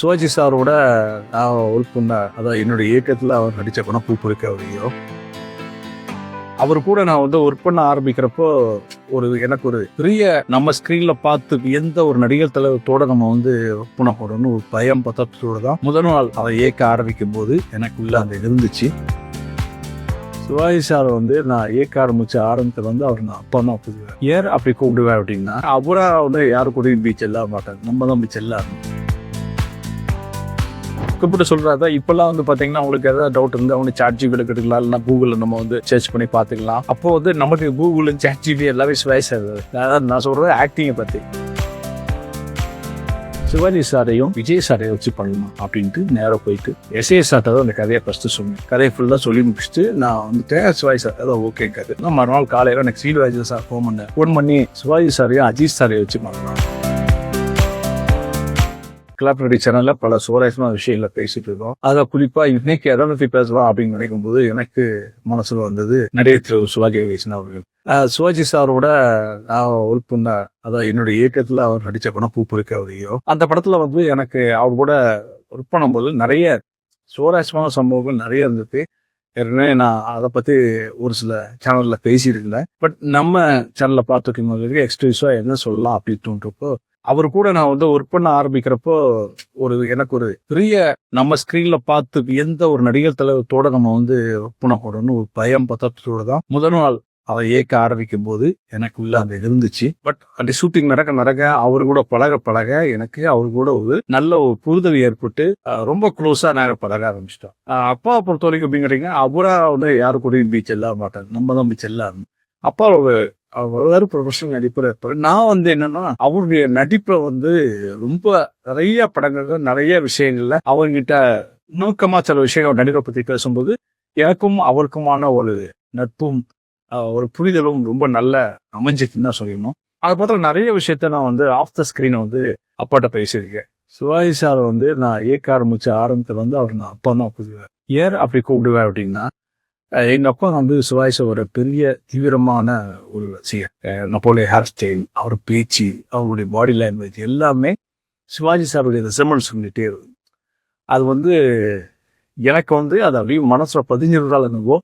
சிவாஜி சாரோட நான் ஒர்க் பண்ண, அதான் என்னுடைய இயக்கத்தில் அவர் நடித்த படம் பூ பொறிக்க அவரையோ. அவர் கூட நான் ஒர்க் பண்ண ஆரம்பிக்கிறப்போ எனக்கு ஒரு பெரிய நம்ம ஸ்க்ரீனில் பார்த்து எந்த ஒரு நடிகர் தலைவத்தோட நம்ம ஒர்க் பண்ண போறோம்னு ஒரு பயம் பத்தத்தோடு தான் முதல் நாள் அதை இயக்க ஆரம்பிக்கும் போது எனக்குள்ள அந்த இருந்துச்சு. சிவாஜி சார் நான் இயக்க ஆரம்பிச்ச அவர் நான் அப்பா தான் புதுவேன். ஏன் அப்படி கூப்பிடுவேன் அப்படின்னா, அவரா யாரு கூடயும் போய் செல்ல மாட்டாங்க, நம்ம தான் போய் செல்லாது கூப்பிட்டு சொல்றாரு. இப்பெல்லாம் பாத்தீங்கன்னா உங்களுக்கு ஏதாவது டவுட் இருந்தா சாட் ஜிபியில் எடுக்கலாம், இல்லைன்னா கூகுளில் நம்ம சர்ச் பண்ணி பார்த்துக்கலாம். அப்போ நமக்கு கூகுள் சாட் ஜிபி எல்லாமே சிவாஜி சார். நான் சொல்றது ஆக்டிங்கை பத்தி. சிவாஜி சாரையும் விஜய் சாரையும் வச்சு பண்ணலாம் அப்படின்ட்டு நேராக போயிட்டு எஸ்ஏ சார்ட்ட தான் அந்த கதையை ஃபர்ஸ்ட் சொன்னேன். கதையை ஃபுல்லாக சொல்லி முடிச்சுட்டு நான் சிவாஜி சார் அதான் ஓகே கதை. நான் மறுநாள் காலையில் எனக்கு சிவாஜி சார் ஃபோன் பண்ணி சிவாஜி சாரையும் அஜித் சாரையும் வச்சு பண்ணலாம். கிளாப்ரடி சேனல்ல பல சுவாரஸ்யமான விஷயங்களை பேசிட்டு இருக்கோம். அதில் குறிப்பா இன்னைக்கு எதை பற்றி பேசலாம் அப்படின்னு நினைக்கும் போது எனக்கு மனசுல வந்தது நடிகர் சிவாஜி கணேசன் அவர்கள். சிவாஜி சாரோட நான் ஒர்க் பண்ண, அதான் என்னுடைய இயக்கத்துல அவர் நடிச்ச படம் பூ பொறிக்க அவரையோ. அந்த படத்துல எனக்கு அவர் கூட ஒர்க் பண்ணும்போது நிறைய சுவாரஸ்யமான சம்பவங்கள் நிறைய இருந்தது. ஏற்கனவே நான் அதை பத்தி ஒரு சில சேனல்ல பேசியிருந்தேன். பட் நம்ம சேனல்ல பார்த்துக்கும் போது எக்ஸ்க்ளூசிவா என்ன சொல்லலாம் அப்படின்னு தோன்றப்போ, அவர் கூட நான் ஒர்க் பண்ண ஆரம்பிக்கிறப்போ எனக்கு ஒரு பெரிய நம்ம ஸ்க்ரீன்ல பார்த்து எந்த ஒரு நடிகர் தலைவத்தோட நம்ம ஒர்க் பண்ண போறோம்னு ஒரு பயம் பத்தத்தோடு தான் முதல் நாள் அதை இயக்க ஆரம்பிக்கும் போது எனக்குள்ள அந்த இருந்துச்சு. பட் அந்த ஷூட்டிங் நடக்க அவரு கூட பழக எனக்கு அவரு கூட ஒரு நல்ல ஒரு புரிதல் ஏற்பட்டு ரொம்ப க்ளோஸா நாங்கள் பழக ஆரம்பிச்சிட்டோம். அப்பா பொறுத்த வரைக்கும் அப்படிங்கிறீங்க, அவரா யாரு கூடயும் போய் செல்ல மாட்டாங்க, நம்ம தான் போய் செல்லாது. அப்பா அவர் ப்ரொஃபஷனல் நடிப்பர். நான் என்னன்னா அவருடைய நடிப்பை ரொம்ப நிறைய படங்கள்ல நிறைய விஷயங்கள்ல அவர்கிட்ட நோக்கமா சில விஷயங்கள் நடிப்பை பத்தி பேசும்போது எனக்கும் அவருக்குமான ஒரு நட்பும் ஒரு புரிதலும் ரொம்ப நல்ல அமைஞ்சிட்டுன்னு தான் சொல்லணும். அதை பார்த்தா நிறைய விஷயத்த நான் ஆஃப் த ஸ்கிரீன் அப்பாட்ட பேசியிருக்கேன். சிவாஜி சார் நான் இயக்க ஆரம்பிச்ச அவர் நான் அப்பா தான் புதுவேன். ஏன் அப்படி கூப்பிடுவேன் அப்படின்னா, எங்க அப்பா சிவாஜி சார் ஒரு பெரிய தீவிரமான ஒரு ரசிகர். நப்போலியன் ஹேர் ஸ்டைல், அவர் பேச்சு, அவருடைய பாடி லாங்குவேஜ் எல்லாமே சிவாஜி சாருடைய ரெசமன்ஸ் சொல்லிட்டே இருக்கு. அது எனக்கு அது அப்படியே மனசுல பதிஞ்சிருந்தால் என்னவோ,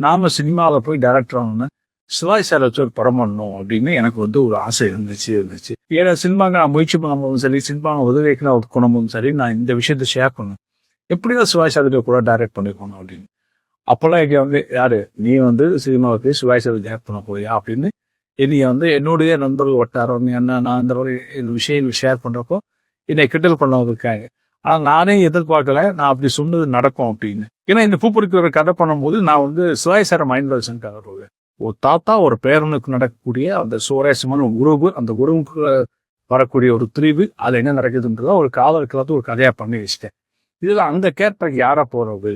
நாம சினிமாவில் போய் டைரக்டர் ஆகணும்னு சிவாஜி சார் வச்சு ஒரு படம் பண்ணணும் அப்படின்னு எனக்கு ஒரு ஆசை இருந்துச்சு. ஏன்னா சினிமாங்க நான் முயற்சி பண்ணும்போதும் சரி, சினிமாவை உதவிக்கு கொண்டு சரி, நான் இந்த விஷயத்த ஷேர் பண்ணேன். எப்படிதான் சிவாஜி சார் கூட டைரக்ட் பண்ணிக்கணும் அப்படின்னு. அப்போல்லாம் இங்கே யாரு நீ சினிமாவுக்கு சிவாஜி சார் டைரக்ட் பண்ண போறியா அப்படின்னு என்னைய என்னுடைய நண்பர்கள் வட்டாரம் என்ன நான் இந்த மாதிரி விஷயங்கள் ஷேர் பண்றப்போ என்னை கிண்டல் பண்ண இருக்காங்க. ஆனா நானே எதிர்பார்க்கல நான் அப்படி சொன்னது நடக்கும் அப்படின்னு. ஏன்னா இந்த பூப்பொறிக்கிற கதை பண்ணும்போது நான் சிவாஜி சாரை மைண்ட்ல வச்சுக்காக ஒரு தாத்தா ஒரு பேரனுக்கு நடக்கக்கூடிய அந்த சுவாரஸ்யமான உறவு, அந்த உறவுக்கு வரக்கூடிய ஒரு பிரிவு, அது என்ன நடக்குதுன்றத ஒரு காதலுக்கு ஒரு கதையா பண்ணி வச்சுட்டேன். இதுல அந்த கேரக்டருக்கு யாரா போறது,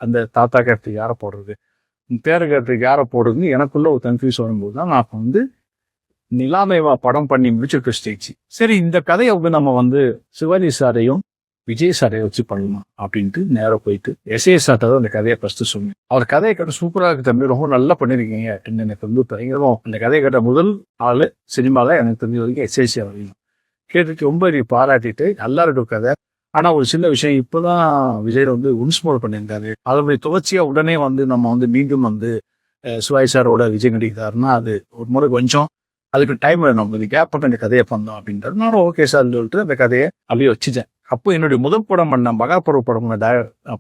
அந்த தாத்தா கேரக்டருக்கு யாரை போடுறது, பேர கேரக்டருக்கு யாரை போடுறதுன்னு எனக்குள்ள ஒரு கன்ஃபியூஸ் வரும்போது தான் நான் நிலாமேவா படம் பண்ணி முடிச்சிருக்க ஸ்டேஜ். சரி, இந்த கதையை நம்ம சிவாஜி சாரையும் விஜய் சாரையும் வச்சு பண்ணலாம் அப்படின்ட்டு நேராக போயிட்டு எஸ்ஏ சார்ட்ட தான் அந்த கதையை ஃபர்ஸ்ட் சொன்னேன். அவர் கதையை கேட்ட சூப்பராக இருக்கு தம்பி, ரொம்ப நல்லா பண்ணிருக்கீங்க அப்படின்னு எனக்கு பயங்கரமா அந்த கதையை கேட்ட முதல் ஆளு சினிமால எனக்கு தெரிஞ்ச வரைக்கும் எஸ்ஏ சார் கேட்டுட்டு ரொம்ப பாராட்டிட்டு நல்லா இருக்கும் கதை. ஆனா ஒரு சின்ன விஷயம் இப்பதான் விஜய் உன்ஸ்மோல் பண்ணியிருந்தாரு. அதனுடைய தொடர்ச்சியா உடனே நம்ம மீண்டும் சிவாஜி சாரோட விஜய் நடிக்கிறாருன்னா அது ஒரு முறை கொஞ்சம் அதுக்கு டைம் நம்ம கேப் பண்ண இந்த கதையை பண்ணோம் அப்படின்றது. நானும் ஓகே சார் சொல்லிட்டு அந்த கதையை அப்படியே வச்சுட்டேன். அப்போ என்னுடைய முதல் படம் பண்ண மகாபுர படம்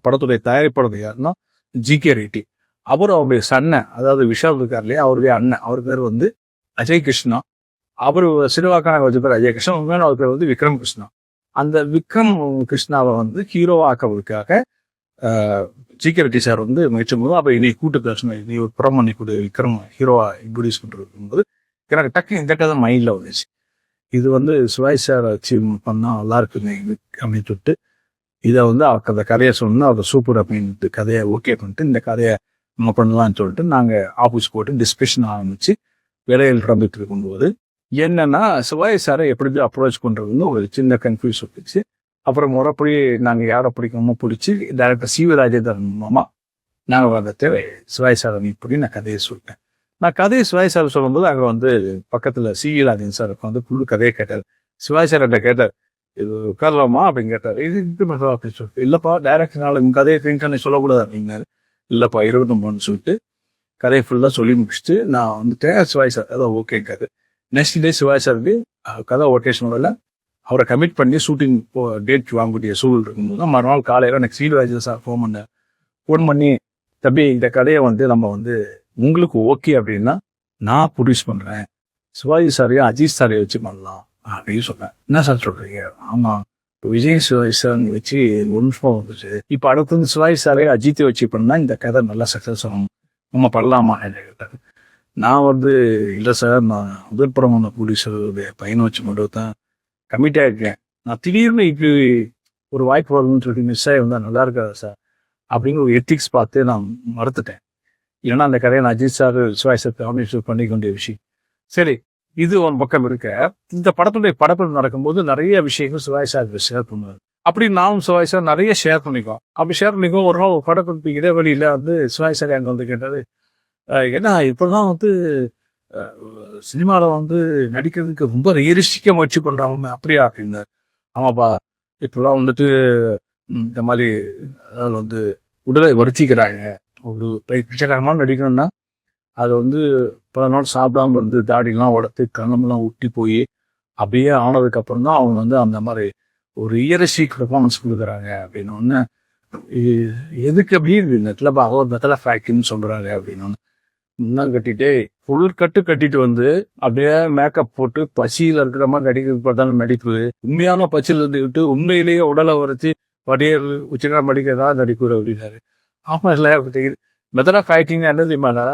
படத்துடைய தயாரிப்பாளர் யாருன்னா ஜி.கே. ரெட்டி. அவருடைய சன்ன, அதாவது விஷால் இருக்கார் இல்லையா, அவருடைய அண்ணன், அவர் பேர் அஜய் கிருஷ்ணா. அவரு சினிமாக்கான வச்ச பேர் அஜய் கிருஷ்ணா, உண்மையான அவர் பேர் விக்ரம் கிருஷ்ணா. அந்த விக்ரம் கிருஷ்ணாவை ஹீரோவா ஆக்குவதற்காக ஜி.கே. ரெட்டி சார் முயற்சி போது அப்ப இன்னைக்கு கூட்டு பேசணும், நீ ஒரு படம் பண்ணி கொடு விக்ரம் ஹீரோவா இன்ட்ரோடியூஸ் பண்றது எனக்கு டக்கு இந்த கதை மைண்ட்ல வந்துச்சு. இது சிவாஜி சார் வச்சு பண்ணா நல்லா இருக்குங்க அப்படின்னு சொல்லிட்டு இதை அந்த கதையை சொன்னா அவர் சூப்பர் அப்படின்ட்டு கதையை ஓகே பண்ணிட்டு இந்த கதையை நம்ம பண்ணலாம்னு சொல்லிட்டு நாங்க ஆஃபீஸ் போட்டு டிஸ்கஷன் ஆரம்பிச்சு வேலைகள் நடந்துட்டு இருக்கும்போது என்னன்னா சிவாஜி சாரை எப்படி அப்ரோச் பண்றதுன்னு ஒரு சின்ன கன்ஃபியூஸ் வந்துச்சு. அப்புறம் முறைப்படி நாங்க யாரை பிடிக்கணுமோ பிடிச்சி டைரக்டர் சி.வி.ராஜேந்திரன் மூலமா நாங்க வந்துட்டு சிவாஜி சார் இப்படி நான் கதையை சொல்லிட்டேன். நான் கதையை சிவாஜி சார் சொல்லும்போது அங்கே பக்கத்துல சி.வி.ராஜேந்திரன் சார் புது கதையை கேட்டார். சிவாஜி சார் கேட்டார், இது உட்காரலாமா அப்படின்னு கேட்டார். இது அப்படின்னு சொல்லிட்டு, இல்லப்பா டைரக்டர்னால கதையை திங்க் சொல்லக்கூடாது அப்படின்னாரு. இல்லப்பா 29 சொல்லிட்டு கதையை ஃபுல்லா சொல்லி முடிச்சுட்டு நான் வந்துட்டேன். சிவாஜி சார் அதான் ஓகேங்காரு. நெக்ஸ்ட் டே சிவாஜி சாருக்கு கதை ஓகேஷனோட அவரை கமிட் பண்ணி ஷூட்டிங் டேட் வாங்கக்கூடிய சூழல் இருக்கும்போது மறுநாள் காலையில எனக்கு சீனிவாஜி சார் ஃபோன் பண்ணி தம்பி இந்த கதையை நம்ம உங்களுக்கு ஓகே அப்படின்னா நான் ப்ரொடியூஸ் பண்றேன், சிவாஜி சாரையும் அஜித் சாரையும் வச்சு பண்ணலாம் அப்படின்னு சொன்னேன். என்ன சார் சொல்றீங்க? ஆமா, விஜய் சிவாஜி சார் வச்சு 1 நிமிஷம் வந்துச்சு. இப்ப அடுத்து சிவாஜி சாரையும் அஜித்தை வச்சு பண்ணா இந்த கதை நல்லா சக்சஸ் ஆகும், நம்ம பண்ணலாமா கேட்டாரு. நான் இல்லை சார், நான் முதல் படம் ப்ரொடியூசருடைய பையனை வச்சு மட்டும் தான் கமிட் ஆகிருக்கேன். நான் திடீர்னு இப்படி ஒரு வாய்ப்பு வருதுன்னு சொல்லிட்டு மிஸ் ஆகி வந்தால் நல்லா இருக்காது சார் அப்படிங்கிற ஒரு எத்திக்ஸ் பார்த்து நான் மறுத்துட்டேன். இல்லைன்னா அந்த கதையை நான் Ajith sir Sivaji sir combination பண்ணிக்க வேண்டிய விஷயம். சரி, இது ஒரு பக்கம் இருக்க. இந்த படத்துடைய படப்பில் நடக்கும்போது நிறைய விஷயங்கள் சிவாஜி சார் ஷேர் பண்ணுவார். அப்படி நானும் சிவாஜி சார் நிறைய ஷேர் பண்ணிக்கோம். அப்படி ஷேர் பண்ணிக்கோ. ஒரு நாள் படப்பிடிப்பு இடைவெளியில சிவாஜி சார் அங்கே கேட்டாரு, ஏன்னா இப்பதான் சினிமாவில் நடிக்கிறதுக்கு ரொம்ப ரியலிஸ்டிக்காக முயற்சி பண்றாங்க அப்படியா அப்படின்னாரு. ஆமாப்பா, இப்பெல்லாம் இந்த மாதிரி அதாவது உடலை வருத்திக்கிறாங்க. ஒரு பிச்சைக்காரமாக நடிக்கணும்னா அது பல நாள் சாப்பிடாம தாடிலாம் உடத்து கண்ணமெல்லாம் ஊட்டி போய் அப்படியே ஆனதுக்கு அப்புறம் தான் அவங்க அந்த மாதிரி ஒரு ரியலிஸ்டிக் பெர்ஃபார்மன்ஸ் கொடுக்குறாங்க அப்படின்னு ஒன்று. எதுக்கு அப்படின்னு இல்லப்பா அவர் மெத்தல ஃபேக்ட்ரின்னு சொல்றாங்க அப்படின்னு முன்னா கட்டிட்டு ஃபுல் கட்டிட்டு அப்படியே மேக்கப் போட்டு பசியில் இருக்கிற மாதிரி நடிக்கிறது பார்த்தாலும் நடிப்பு, உண்மையான பசியில் இருந்துக்கிட்டு உண்மையிலேயே உடலை வரைச்சி வடியல் உச்சினா மடிக்கிறதா நடிக்கூர் அப்படின்னாரு. ஆமா இல்லை மெத்தட் ஆஃப் ஆக்டிங் என்ன தெரியுமாடா,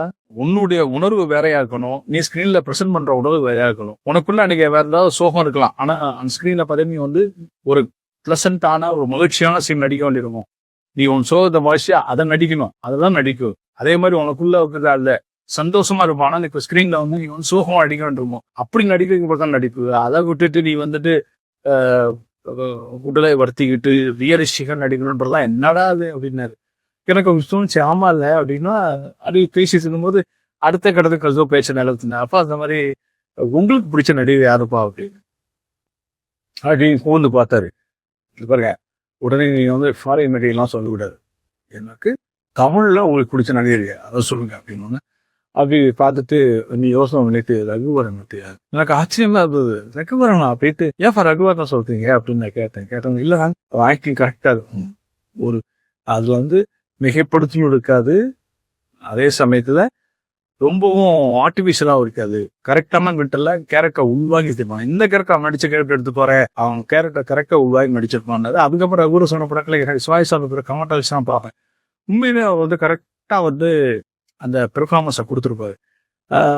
உன்னுடைய உணர்வு வேறையா இருக்கணும், நீ ஸ்கிரீன்ல ப்ரெசென்ட் பண்ற உணர்வு வேறையா இருக்கணும். உனக்குள்ள அன்னைக்கு வேற ஏதாவது சோகம் இருக்கலாம், ஆனா அந்த ஸ்கிரீன்ல பார்த்தா நீ ஒரு பிளசண்டான ஒரு மகிழ்ச்சியான சீன் நடிக்க வேண்டியிருக்கும். நீ உன் சோகத்தை மகிழ்ச்சியா அதை நடிக்கணும், அதெல்லாம் நடிக்கும். அதே மாதிரி உனக்குள்ள இருக்கிறதா இல்ல சந்தோஷமா இருப்பான், ஆனா இப்ப ஸ்கிரீன்ல நீ சோகமா அடிக்க வேண்டியிருக்கும். அப்படி நடிக்கிறதுக்கு தான் நடிப்பு. அதை விட்டுட்டு நீ உடலை வருத்திக்கிட்டு ரியலிஸ்டிக்கா நடிக்கணும்ன்றலாம் என்னடா அது அப்படின்னாரு. எனக்கு தோணுச்சு, ஆமா இல்ல அப்படின்னா அது பேசிட்டு இருக்கும்போது அடுத்த கடத்துக்கு ஏதோ பேச்ச நிலவுத்துனேன். அப்ப அந்த மாதிரி உங்களுக்கு பிடிச்ச நடிகை யாருப்பா அப்படின்னு அப்படி கூந்து பார்த்தாரு. பாருங்க, உடனே நீங்க ஃபாரின் நடிகைலாம் சொல்லக்கூடாது, எனக்கு தமிழ்ல உங்களுக்கு பிடிச்ச நடிகை அதை சொல்லுங்க அப்படின்னு. அப்படி பார்த்துட்டு நீ யோசனை பண்ணிட்டு ரகுவரன் எனக்கு ஆச்சரியமா இருந்தது. ரகுவரனா போயிட்டு ஏன்ப்பா ரகுவரன் சொல்றீங்க அப்படின்னு நான் கேட்டேன். இல்ல ஆக்டிங் கரெக்டா இருக்கும், ஒரு அதுல மிகைப்படுத்தலும் இருக்காது, அதே சமயத்துல ரொம்பவும் ஆர்டிபிஷியலாவும் இருக்காது, கரெக்டான விட்டல கேரக்டர் உள்வாங்கி தெரியுமா. இந்த கேரக்டர் அவன் நடிச்ச கேரக்டர் எடுத்து போறேன், அவன் கேரக்டர் கரெக்டா உள்வாங்கி நடிச்சிருப்பான். அதுக்கப்புறம் ரகுவர சொன்ன படத்துல சுவாய் சாப்பிட கமெண்ட் தான் பார்ப்பேன். உண்மையிலே அவர் கரெக்டா அந்த பெர்ஃபார்மன்ஸை கொடுத்துருப்பாரு.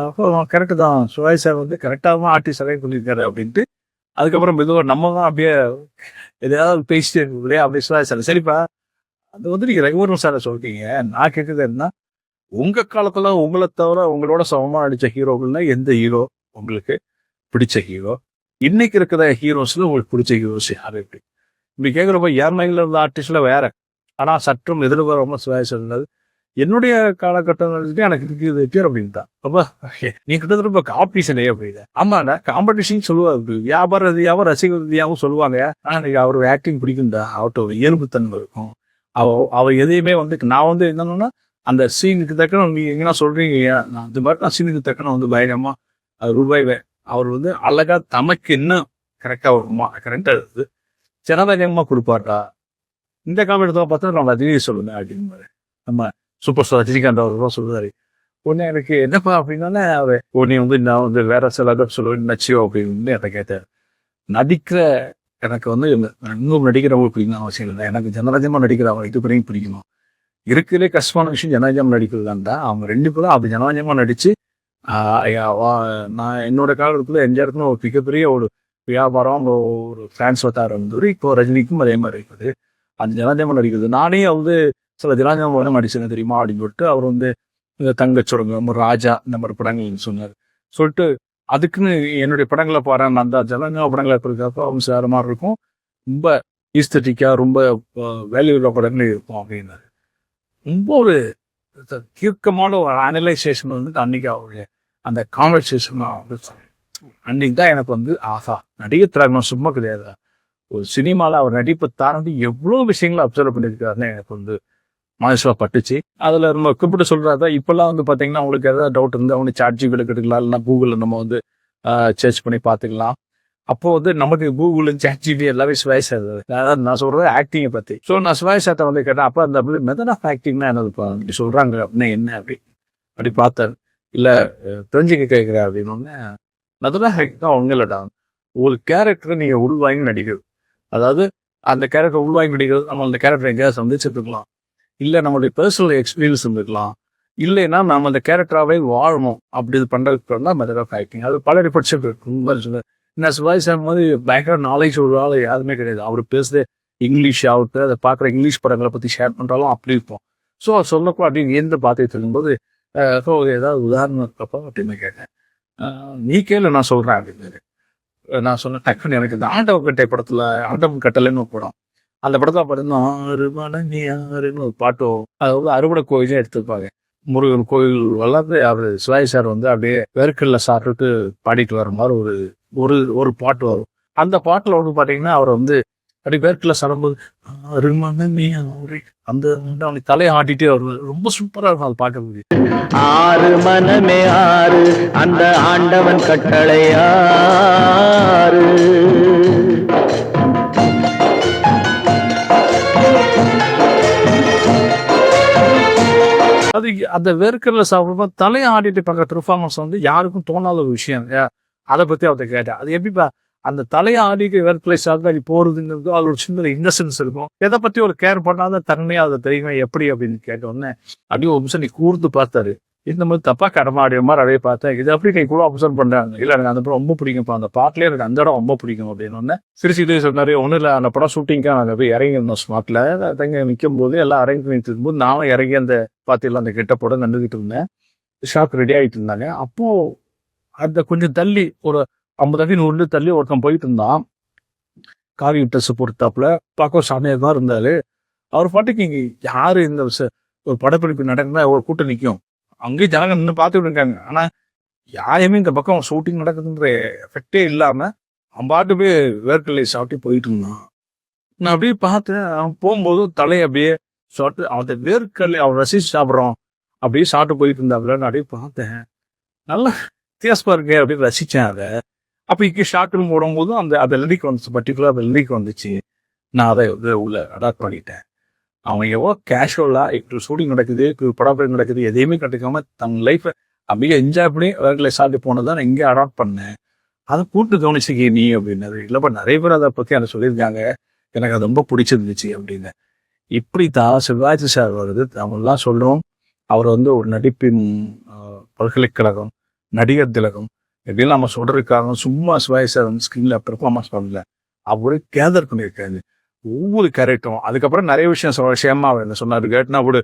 அப்போ கரெக்டு தான், சுவாய் சார் கரெக்டாகவும் ஆர்டிஸ்டாகவே சொல்லியிருக்காரு அப்படின்ட்டு. அதுக்கப்புறம் மெதுவாக நம்ம தான் அப்படியே எதையாவது பேசிட்டு இருக்கு இல்லையா, அப்படியே சுவாய் சார் சரிப்பா அது நீங்க ரகுவரன் சாரை சொல்றீங்க. நான் கேட்குறது என்ன, உங்க காலத்துல உங்களை தவிர உங்களோட சமமா நடிச்ச ஹீரோக்கள்னா எந்த ஹீரோ உங்களுக்கு பிடிச்ச ஹீரோ? இன்னைக்கு இருக்கிற ஹீரோஸ்ல உங்களுக்கு பிடிச்ச ஹீரோஸ் யாரு? இப்படி கேட்குறப்ப ஏர்மையில் இருந்த ஆர்டிஸ்ட்ல வேற, ஆனா சற்றும் எதிர்பாராம சுவாய் சொன்னது என்னுடைய காலகட்டங்களுக்கு எனக்கு இருக்குது பேர் அப்படின்னு தான். ரொம்ப நீ கிட்டத்தட்ட இப்போ காம்படிஷன் அப்படின்னு. ஆமாண்ணா காம்படிஷன் சொல்லுவாரு, வியாபார ரீதியாகவும் ரசிகர் ரீதியாகவும் சொல்லுவாங்க. ஆனா எனக்கு அவர் ஆக்டிங் பிடிக்கும்டா, அவர்கிட்ட ஒரு இயல்புத்தன்மை இருக்கும். அவர் எதையுமே நான் என்னன்னா அந்த சீனுக்கு தக்கன நீங்க எங்கன்னா சொல்றீங்க, நான் இந்த மாதிரி நான் சீனுக்கு தக்கன பயங்கரமா ரூபாய் அவர் அழகா தமக்கு என்ன கரெக்டா வருமா கரெக்டா இருக்குது ஜனதாஜகமா கொடுப்பாட்டா. இந்த காமெடி பார்த்தா நான் ரஜினியை சொல்லுவேன் அப்படின்னு நம்ம சூப்பர் ஸ்டார் ரஜினிகாந்த் அவர் சொல்லுவாரு. உடனே எனக்கு என்னப்பா அப்படின்னா அவர் உடனே நான் வேற சில சொல்லுவேன் நச்சியோ அப்படின்னு அதை கேட்டார். நடிக்கிற எனக்கு இன்னும் நடிக்கிறவங்க பிடிக்கணும் அவசியம் இல்லை, எனக்கு ஜனராஜமா நடிக்கிறவங்க இது பண்ணி பிடிக்கணும். இருக்கிறதே கஷ்டமான விஷயம் ஜனராஜமா நடிக்கிறது தான்டா. அவங்க 2 பேரும் அப்படி ஜனராஜமா நடிச்சு நான் என்னோட காலத்துல எம்ஜிஆருக்குன்னு ஒரு மிகப்பெரிய ஒரு வியாபாரம் ஒரு ஃபேன்ஸ் வட்டாரம் இருந்தது. இப்போ ரஜினிக்கும் அதே மாதிரி இருக்குது. அந்த ஜனராஜமா நடிக்கிறது நானே சில ஜனராஜமா நடிச்சேன்னு தெரியுமா அப்படின்னு சொல்லிட்டு அவர் இந்த தங்கச்சுரங்கம் ராஜா இந்த மாதிரி படங்கள் சொன்னார். சொல்லிட்டு அதுக்குன்னு என்னுடைய படங்களை பாருங்க, அந்த ஜனநாயக படங்களை இருக்கிறப்ப அவங்க மாதிரி இருக்கும், ரொம்ப ஈஸ்தட்டிக்கா ரொம்ப வேல்யூ படங்கள் இருக்கும் அப்படின்னாரு. ரொம்ப ஒரு தீர்க்கமான ஒரு அனலைசேஷன் அன்னைக்கு அவருடைய அந்த கான்வர்சேஷன் அன்னைக்கு தான் எனக்கு ஆசா நடிகர் திறமை சும்மா கிடையாது, ஒரு சினிமால அவர் நடிப்பை தாண்டி எவ்வளவு விஷயங்களை அப்சர்வ் பண்ணியிருக்காருன்னு எனக்கு வந்து மனசுல பட்டுச்சு. அதுல நம்ம கூப்பிட்டு சொல்றாதான் இப்பெல்லாம் வந்து பாத்தீங்கன்னா உங்களுக்கு ஏதாவது டவுட் இருந்தா அவங்க சாட்ஜிபில எடுக்கலாம், இல்லைன்னா கூகுள்ல நம்ம வந்து சர்ச் பண்ணி பாத்துக்கலாம். அப்போ வந்து நமக்கு கூகுள் சாட்ஜிபி எல்லாமே சுவாய் சேர்ந்தது. அதாவது நான் சொல்றது ஆக்டிங்கை பத்தி. ஸோ நான் சுவாய் சேர்த்த வந்து கேட்டேன், அப்ப அந்த மெத்தட் ஆஃப் ஆக்டிங்னா என்னதுப்பா அப்படி சொல்றாங்க அப்படின்னா என்ன அப்படி பார்த்தாரு. இல்ல தெரிஞ்சுக்க கேட்கிறேன் அப்படின்னு மெத்தட் ஆஃப் ஆக்டிங் ஒன்றும் இல்லடா, ஒரு கேரக்டரை நீங்க உள்வாங்கி நடிக்கிறது. அதாவது அந்த கேரக்டர் உள்வாங்கி நடிக்கிறது, நம்ம அந்த கேரக்டர் எங்கேயாவது சந்திச்சிருக்கலாம், இல்லை நம்மளுடைய பர்சனல் எக்ஸ்பீரியன்ஸ் இருந்துக்கலாம், இல்லைன்னா நம்ம அந்த கேரக்டராகவே வாழணும். அப்படி இது பண்ணுறதுக்கு தான் மெத்தட் ஆஃப் ஆக்டிங். அது பல படிச்சு இருக்கு. நான் சிவாஜி சார் மாதிரி பயங்கர நாலேஜ் ஒரு ஆள் யாருமே கிடையாது. அவர் பேசுறது இங்கிலீஷ் ஆகுது, அதை பார்க்குற இங்கிலீஷ் படங்களை பற்றி ஷேர் பண்ணுறாலும் அப்படி இருப்போம். ஸோ சொல்லக்கூட அப்படின்னு எந்த பார்த்து சொல்லும்போது ஸோ ஏதாவது உதாரணம் இருக்கப்போ அப்படின்னு கேட்டேன். நீ கேளு நான் சொல்கிறேன் அப்படின்னு நான் சொன்னேன். டக்குன்னு எனக்கு இந்த ஆண்டவன் கட்டை படத்தில் ஆண்டவன் கட்டளைன்னு ஒரு படம், அந்த படத்தில் பார்த்தீங்கன்னா 6 மணி 6ன்னு ஒரு பாட்டும், அதாவது அறுபடை கோயிலே எடுத்துருப்பாங்க. முருகன் கோயில் வளர்ந்து அவர் சிவாஜி சார் வந்து அப்படியே வேர்க்கல்ல சாப்பிட்டுட்டு பாடிட்டு வர மாதிரி ஒரு ஒரு ஒரு பாட்டு வரும். அந்த பாட்டுல வந்து பாத்தீங்கன்னா அவர் வந்து அப்படி வேர்க்கல்ல சாடும்போது அந்த அவனுக்கு தலையை ஆட்டிட்டே வருவார். ரொம்ப சூப்பரா இருக்கும் அது பார்க்கறதுக்கு. 6 மனமே 6 அந்த ஆண்டவன் கட்டளை 6. அது அந்த வேர்க்கல்ல சாப்பிடும்போது தலையை ஆட்டிட்டு பார்க்குற பெர்ஃபார்மன்ஸ் வந்து யாருக்கும் தோணாத ஒரு விஷயம். அதை பத்தி அவர்கிட்ட கேட்டேன். அது எப்படிப்பா அந்த தலையை ஆடிக்கு வேர்க்கலை சாப்பிட்டு போறதுங்கிறது அது ஒரு சின்ன இன்னசென்ஸ் இருக்கும். எதை பத்தி ஒரு கேர் பண்ணாத தன்மையா அதை தெரியுமா எப்படி அப்படின்னு கேட்டோடனே அப்படியே ஒரு நிமிஷம் நீ கூர்ந்து பார்த்தாரு. இந்த மாதிரி தப்பா கடமாடிய மாதிரி அப்படியே பார்த்தேன். இது அப்படி கை கூட அப்சர்வ் பண்றாங்க. இல்ல எனக்கு அந்த படம் ரொம்ப பிடிக்கும்ப்பா, அந்த பாட்டுலேயே எனக்கு அந்த இடம் ரொம்ப பிடிக்கும் அப்படின்னு சிரிச்சுட்டே சொன்னாரு. ஒன்றும் இல்லை, அந்த படம் ஷூட்டிங்காக நாங்கள் போய் இறங்கியிருந்தோம் ஸ்மார்ட்ல. தங்க நிற்கும் போது எல்லாம் அரேஞ்ச் பண்ணிட்டு இருக்கும்போது நானும் இறங்கி அந்த பாத்தியில் அந்த கெட்ட போட நின்றுகிட்டு இருந்தேன். ஷாப் ரெடி ஆகிட்டு இருந்தாங்க. அப்போ அந்த கொஞ்சம் தள்ளி ஒரு 50 அடி 100 தள்ளி ஒருத்தன் போயிட்டு இருந்தான். காவி ட்ரெஸ் பொறுத்தாப்புல பார்க்க சாமியார் தான் இருந்தாரு. அவர் பாட்டுக்கு இங்க யாரு இந்த ஒரு படப்பிடிப்பு நடக்குதுன்னா ஒரு கூட்டம் நிற்கும், அங்கேயும் ஜனங்க நின்று பார்த்துட்டு இருக்காங்க. ஆனா யாருமே இந்த பக்கம் ஷூட்டிங் நடக்குதுன்ற எஃபெக்டே இல்லாம அவன் பாட்டு போய் வேர்க்கலை சாப்பிட்டு போயிட்டு இருந்தான். நான் அப்படியே பார்த்தேன். அவன் போகும்போது தலையை அப்படியே சாப்பிட்டு அவன் வேர்க்கலை அவன் ரசிச்சு சாப்பிட்றான் அப்படியே சாப்பிட்டு போயிட்டு இருந்தாப்புல. நான் அப்படியே பார்த்தேன், நல்லா வித்தியாசமா இருக்கே அப்படின்னு ரசிச்சேன் அதை. அப்போ இங்கே ஷார்ட்டும் போடும்போது அந்த லிரிக் வந்துச்சு, பர்டிகுலர் அந்த லிரிக் வந்துச்சு. நான் அதை உள்ள அடாப்ட் பண்ணிட்டேன். அவன் எவ்வளோ கேஷுவலாக இப்போ ஷூட்டிங் நடக்குது, படம் நடக்குது, எதையுமே கட்டுக்காம தன் லைஃப்பை அப்படியே என்ஜாய் பண்ணி வேர்க்கலை சாப்பிட்டு போனதான் நான் இங்கே அடாப்ட் பண்ணேன். அதை கூட்டு கவனிச்சுக்கே நீ அப்படின்னாரு. இல்லைப்பா நிறைய பேர் அதை பற்றி அதை சொல்லியிருக்காங்க, எனக்கு அது ரொம்ப பிடிச்சிருந்துச்சு அப்படின்னு. இப்படி தான் சிவாஜி சார் வருது. அவங்கெல்லாம் சொல்லுவோம் அவர் வந்து ஒரு நடிப்பின் பல்கலைக்கழகம், நடிகர் திலகம் எப்படின்னு நம்ம சொல்றதுக்காக சும்மா சிவாஜி சார் வந்து ஸ்கிரீன்ல பெர்ஃபார்மன்ஸ் பண்ணல, அவரு கேதர் பண்ணியிருக்காரு ஒவ்வொரு கேரக்டரும். அதுக்கப்புறம் நிறைய விஷயம் விஷயமா அவர் என்ன சொன்னார் கேட்டுனா ஒரு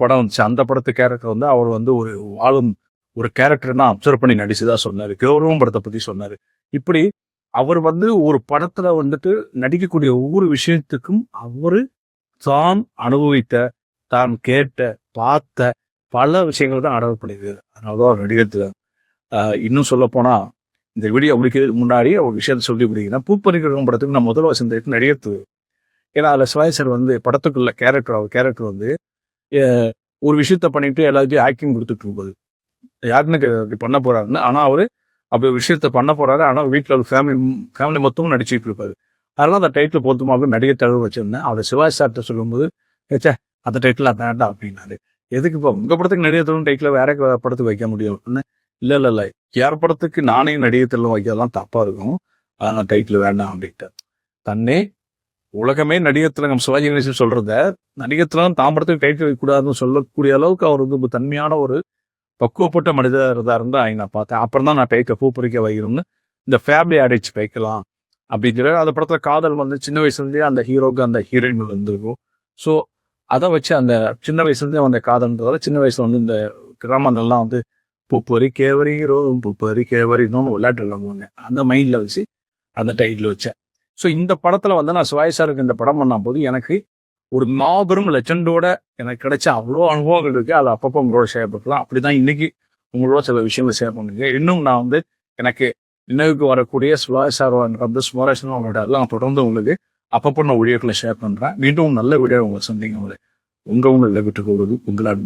படம் வந்துச்சு, அந்த படத்து கேரக்டர் வந்து அவர் வந்து ஒரு வாழும் ஒரு கேரக்டர் தான் அப்சர்வ் பண்ணி நடிச்சுதான் சொன்னாரு. கௌரவம் படத்தை பத்தி சொன்னாரு. இப்படி அவர் வந்து ஒரு படத்துல வந்துட்டு நடிக்கக்கூடிய ஒவ்வொரு விஷயத்துக்கும் அவரு தான் அனுபவித்த, தான் கேட்ட, பார்த்த பல விஷயங்கள் தான் அடவு பண்ணிது. அதனாலதான் நடிகத்துல இன்னும் சொல்ல போனா இந்த வீடியோ முடிக்கிறதுக்கு முன்னாடி ஒரு விஷயத்த சொல்லி முடியுங்கன்னா, பூப்பறிக்கிற படத்துக்கு நான் முதல் வசந்தத்துக்கு நடிகத்து. ஏன்னா அதுல சிவாஜி சார் வந்து படத்துக்குள்ள கேரக்டர் வந்து ஒரு விஷயத்த பண்ணிட்டு எல்லாத்தையும் ஆக்டிங் கொடுத்துட்டு இருக்கும்போது யாருன்னு அப்படி பண்ண போறாருன்னு, ஆனா அவரு அப்படி ஒரு விஷயத்த பண்ண போறாரு. ஆனா வீட்டுல ஒரு ஃபேமிலி மொத்தமும் நடிச்சுட்டு இருப்பாரு. அதெல்லாம் அந்த டைட்டில் பொருத்தமாக நடிகர் தழுவு வச்சிருந்தேன். அவர் சிவாஜி சார்கிட்ட சொல்லும்போது ஏச்சா அந்த டைட்டில் அதான்டா அப்படின்னாரு. எதுக்கு இப்போ உங்க படத்துக்கு நடிகர் தழுவு டைட்டில் வேற படத்துக்கு வைக்க முடியும் அப்படின்னு. இல்ல யார் படத்துக்கு நானே நடிகர் தழுவு வைக்கலாம் தப்பா இருக்கும், அதனால டைட்டில் வேண்டாம் அப்படின்ட்டு. தன்னே உலகமே நடிகர் திலகம் சிவாஜி கணேசன் சொல்றத நடிகர் திலகம் தான் படத்துக்கு டைட்டில் வைக்கக்கூடாதுன்னு சொல்லக்கூடிய அளவுக்கு அவர் வந்து தன்மையான ஒரு பக்குவப்பட்ட மனிதர் தான் இருந்தா நான் பார்த்தேன். அப்புறம் தான் நான் டைட்டில் பூப்பறிக்க வைக்கணும்னு இந்த ஃபேமிலி அடிச்சு வைக்கலாம் அப்படிங்கிற. அந்த படத்துல காதல் வந்து சின்ன வயசுலேருந்தே அந்த ஹீரோக்கு அந்த ஹீரோயின் வந்துருக்கும். ஸோ அதை வச்சு அந்த சின்ன வயசுலேருந்தே அந்த காதல்ன்றதால சின்ன வயசுல வந்து இந்த கிராமங்கள்லாம் வந்து பூப்பறி கேவரி ஹீரோ பூப்பறி கேவரின்னு விளையாட்டு விளாடுவாங்க. அந்த மைண்ட்ல வச்சு அந்த டைட்டில் வச்சேன். ஸோ இந்த படத்துல வந்து நான் சிவாஜி சாருக்கு இந்த படம் பண்ண போது எனக்கு ஒரு மாபெரும் லெஜண்டோட எனக்கு கிடைச்ச அவ்வளோ அனுபவங்கள் இருக்கு. அதை அப்பப்போ உங்களோட ஷேர் பண்ணலாம். அப்படிதான் இன்னைக்கு உங்களோட சில விஷயங்கள் ஷேர் பண்ணுங்க. இன்னும் நான் வந்து எனக்கு நினைவுக்கு வரக்கூடிய சிவாஜி சார் வந்து சுவாரஸ்யமா அவங்களோட எல்லாம் தொடர்ந்து உங்களுக்கு அப்பப்போ நான் வீடியோக்களை ஷேர் பண்றேன். மீண்டும் நல்ல வீடியோ உங்களை சந்திங்க. உங்களை விட்டு போவது உங்களால்